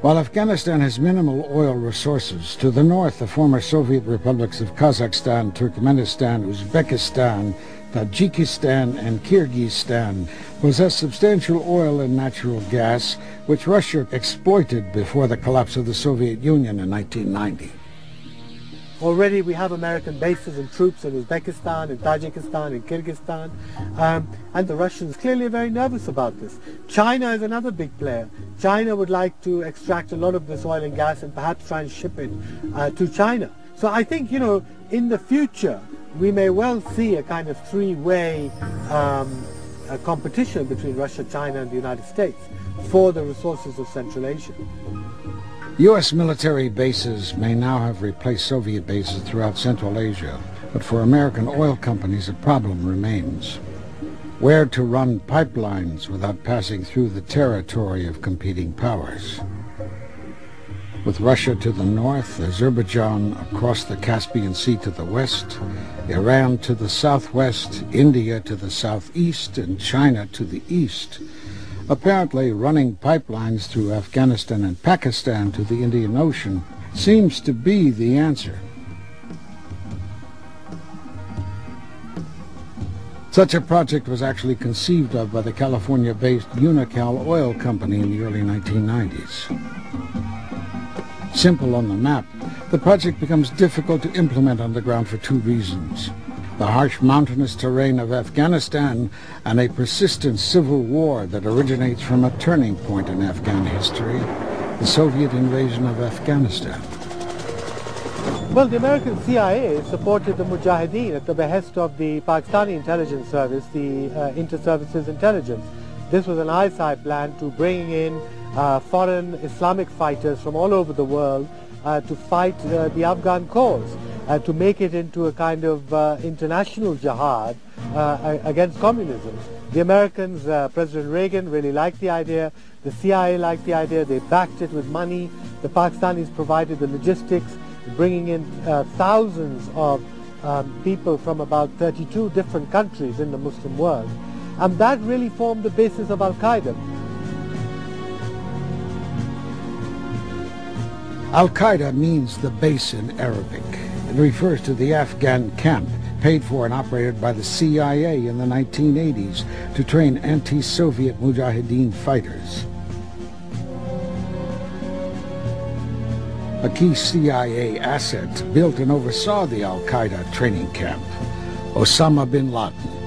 While Afghanistan has minimal oil resources, to the north the former Soviet republics of Kazakhstan, Turkmenistan, Uzbekistan, Tajikistan and Kyrgyzstan possess substantial oil and natural gas, which Russia exploited before the collapse of the Soviet Union in 1990. Already we have American bases and troops in Uzbekistan, in Tajikistan, in Kyrgyzstan, and the Russians clearly are very nervous about this. China is another big player. China would like to extract a lot of this oil and gas and perhaps try and ship it to China. So I think, in the future, we may well see a kind of three-way competition between Russia, China and the United States for the resources of Central Asia. U.S. military bases may now have replaced Soviet bases throughout Central Asia, but for American oil companies a problem remains. Where to run pipelines without passing through the territory of competing powers? With Russia to the north, Azerbaijan across the Caspian Sea to the west, Iran to the southwest, India to the southeast, and China to the east, apparently running pipelines through Afghanistan and Pakistan to the Indian Ocean seems to be the answer. Such a project was actually conceived of by the California-based Unocal Oil Company in the early 1990s. Simple on the map, the project becomes difficult to implement on the ground for two reasons: the harsh mountainous terrain of Afghanistan and a persistent civil war that originates from a turning point in Afghan history, the Soviet invasion of Afghanistan. Well, the American CIA supported the Mujahideen at the behest of the Pakistani intelligence service, the Inter-Services Intelligence. This was an eyesight plan to bring in foreign Islamic fighters from all over the world to fight the Afghan cause, to make it into a kind of international jihad against communism. The Americans, President Reagan really liked the idea, the CIA liked the idea, they backed it with money, the Pakistanis provided the logistics, bringing in thousands of people from about 32 different countries in the Muslim world. And that really formed the basis of Al-Qaeda. Al-Qaeda means the base in Arabic. It refers to the Afghan camp paid for and operated by the CIA in the 1980s to train anti-Soviet Mujahideen fighters. A key CIA asset built and oversaw the Al-Qaeda training camp, Osama bin Laden.